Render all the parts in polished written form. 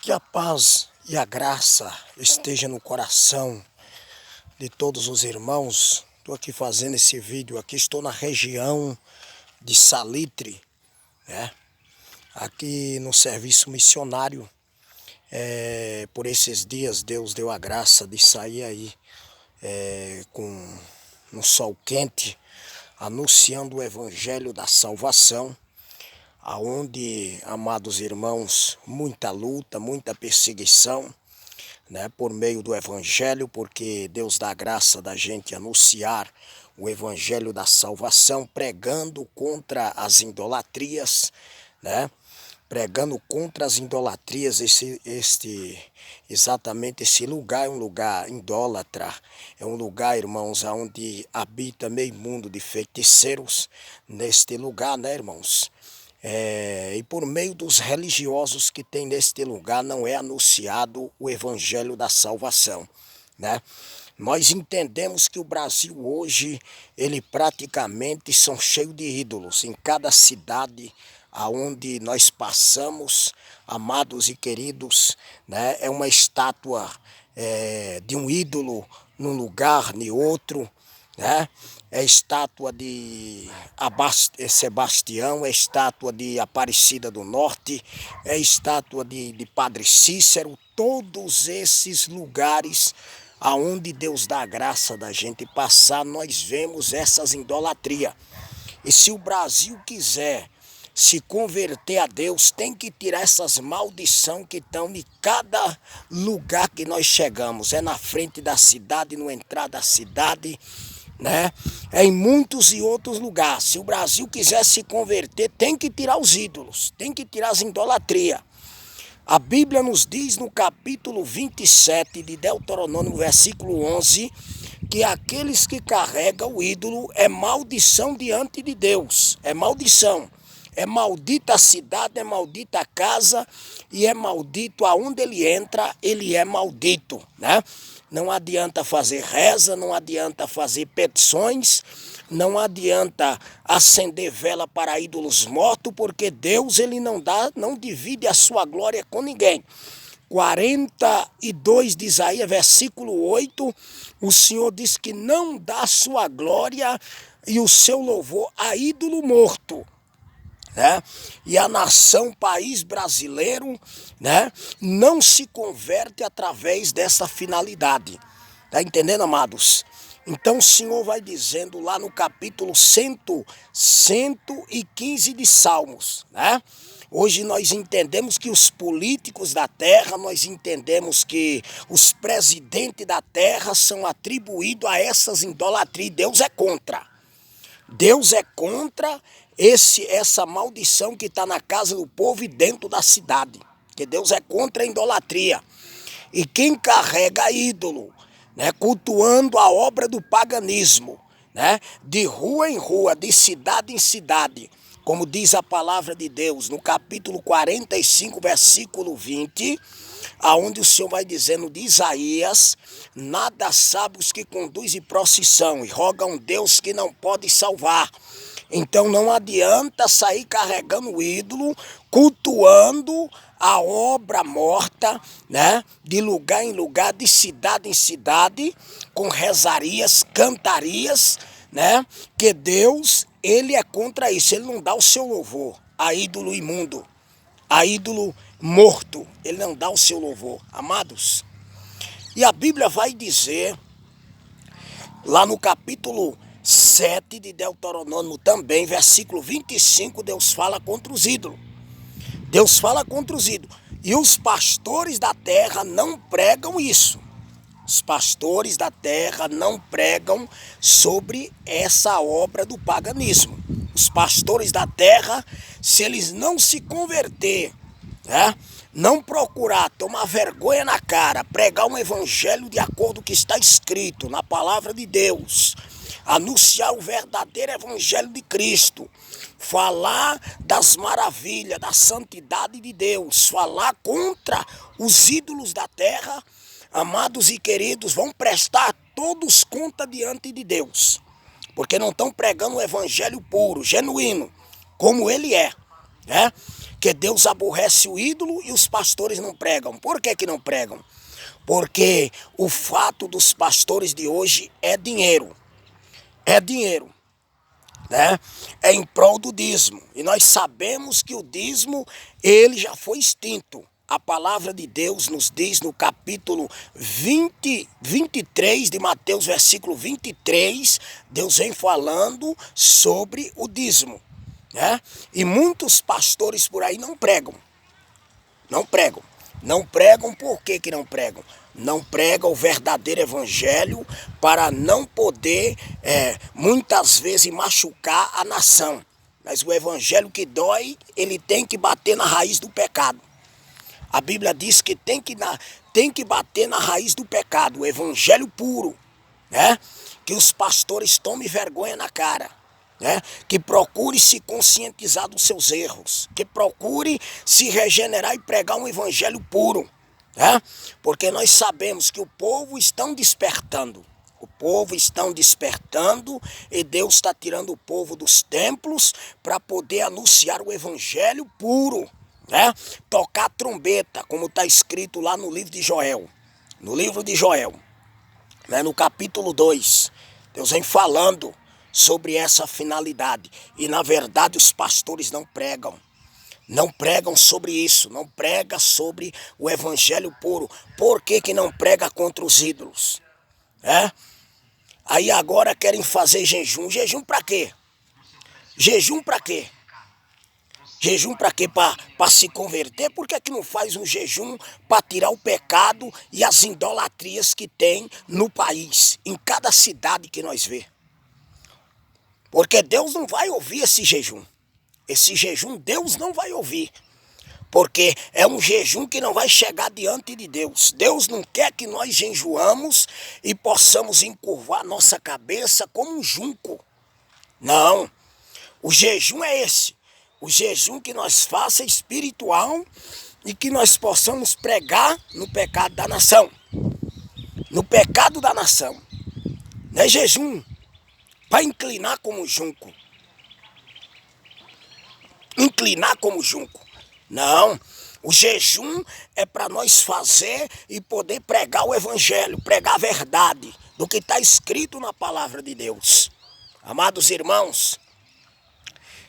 Que a paz e a graça esteja no coração de todos os irmãos. Estou aqui fazendo esse vídeo aqui, estou na região de Salitre, né? Aqui no serviço missionário. Por esses dias Deus deu a graça de sair aí com um sol quente, anunciando o evangelho da salvação. Aonde, amados irmãos, muita luta, muita perseguição, né, por meio do evangelho, porque Deus dá graça da gente anunciar o evangelho da salvação, pregando contra as idolatrias, né? Pregando contra as idolatrias. Exatamente esse lugar é um lugar idólatra, é um lugar, irmãos, onde habita meio mundo de feiticeiros neste lugar, né, irmãos? E por meio dos religiosos que tem neste lugar não é anunciado o evangelho da salvação, né? Nós entendemos que o Brasil hoje, ele praticamente são cheio de ídolos. Em cada cidade aonde nós passamos, amados e queridos, né, é uma estátua de um ídolo num lugar, em outro, né? É estátua de Sebastião, é estátua de Aparecida do Norte, é estátua de Padre Cícero. Todos esses lugares aonde Deus dá a graça da gente passar, nós vemos essas idolatrias. E se o Brasil quiser se converter a Deus, tem que tirar essas maldições que estão em cada lugar que nós chegamos. É na frente da cidade, no entrar da cidade, né? É em muitos e outros lugares. Se o Brasil quiser se converter, tem que tirar os ídolos, tem que tirar as idolatrias. A Bíblia nos diz no capítulo 27 de Deuteronômio, versículo 11, que aqueles que carregam o ídolo é maldição diante de Deus, é maldição. É maldita a cidade, é maldita a casa e é maldito aonde ele entra, ele é maldito, né? Não adianta fazer reza, não adianta fazer petições, não adianta acender vela para ídolos mortos, porque Deus ele não divide a sua glória com ninguém. 42 de Isaías, versículo 8, o Senhor diz que não dá a sua glória e o seu louvor a ídolo morto. Né? E a nação, país brasileiro, né, não se converte através dessa finalidade. Tá entendendo, amados? Então o Senhor vai dizendo lá no capítulo 115 de Salmos, né? Hoje nós entendemos que os políticos da terra, nós entendemos que os presidentes da terra são atribuídos a essas idolatrias. Deus é contra. Deus é contra essa maldição que está na casa do povo e dentro da cidade. Que Deus é contra a idolatria. E quem carrega ídolo, né, cultuando a obra do paganismo, né, de rua em rua, de cidade em cidade, como diz a palavra de Deus no capítulo 45, versículo 20, aonde o Senhor vai dizendo de Isaías: nada sabe os que conduzem procissão e rogam Deus que não pode salvar. Então não adianta sair carregando o ídolo, cultuando a obra morta, né? De lugar em lugar, de cidade em cidade, com rezarias, cantarias, né? Que Deus, ele é contra isso, ele não dá o seu louvor a ídolo imundo, a ídolo morto, ele não dá o seu louvor, amados. E a Bíblia vai dizer, lá no capítulo 7 de Deuteronômio também, versículo 25, Deus fala contra os ídolos. Deus fala contra os ídolos. E os pastores da terra não pregam isso. Os pastores da terra não pregam sobre essa obra do paganismo. Os pastores da terra, se eles não se converter, né, não procurar tomar vergonha na cara, pregar um evangelho de acordo com o que está escrito na palavra de Deus, anunciar o verdadeiro evangelho de Cristo, falar das maravilhas, da santidade de Deus, falar contra os ídolos da terra, amados e queridos, vão prestar todos conta diante de Deus, porque não estão pregando o evangelho puro, genuíno, como ele é, né? que Deus aborrece o ídolo e os pastores não pregam. Por que não pregam? Porque o fato dos pastores de hoje é dinheiro. É dinheiro, né? É em prol do dízimo. E nós sabemos que o dízimo, ele já foi extinto. A palavra de Deus nos diz no capítulo 23 de Mateus, versículo 23, Deus vem falando sobre o dízimo, né? E muitos pastores por aí não pregam. Não pregam. Não pregam, por que não pregam? Não pregam o verdadeiro evangelho para não poder, muitas vezes, machucar a nação. Mas o evangelho que dói, ele tem que bater na raiz do pecado. A Bíblia diz que tem que bater na raiz do pecado, o evangelho puro, né? Que os pastores tomem vergonha na cara. Né? Que procure se conscientizar dos seus erros, que procure se regenerar e pregar um evangelho puro, né? Porque nós sabemos que o povo está despertando, e Deus está tirando o povo dos templos para poder anunciar o evangelho puro, né? Tocar trombeta, como está escrito lá no livro de Joel, né? No capítulo 2, Deus vem falando sobre essa finalidade. E na verdade os pastores não pregam sobre isso, não pregam sobre o evangelho puro. Por que não prega contra os ídolos? Aí agora querem fazer jejum. Jejum para quê? Jejum para quê? Jejum para quê? Para se converter? Por que não faz um jejum para tirar o pecado e as idolatrias que tem no país, em cada cidade que nós vê? Porque Deus não vai ouvir esse jejum. Esse jejum Deus não vai ouvir. Porque é um jejum que não vai chegar diante de Deus. Deus não quer que nós jejuamos e possamos encurvar nossa cabeça como um junco. Não. O jejum é esse. O jejum que nós faça espiritual e que nós possamos pregar no pecado da nação. No pecado da nação. Não é jejum para inclinar como junco. Inclinar como junco. Não. O jejum é para nós fazer e poder pregar o evangelho, pregar a verdade do que está escrito na palavra de Deus. Amados irmãos,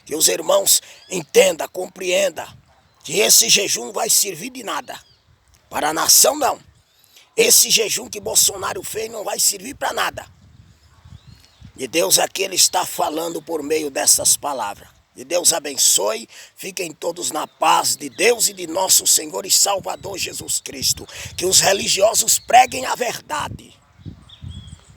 que os irmãos entendam, compreendam que esse jejum não vai servir de nada. Para a nação, não. Esse jejum que Bolsonaro fez não vai servir para nada. E Deus aqui ele está falando por meio dessas palavras. E Deus abençoe, fiquem todos na paz de Deus e de nosso Senhor e Salvador Jesus Cristo. Que os religiosos preguem a verdade.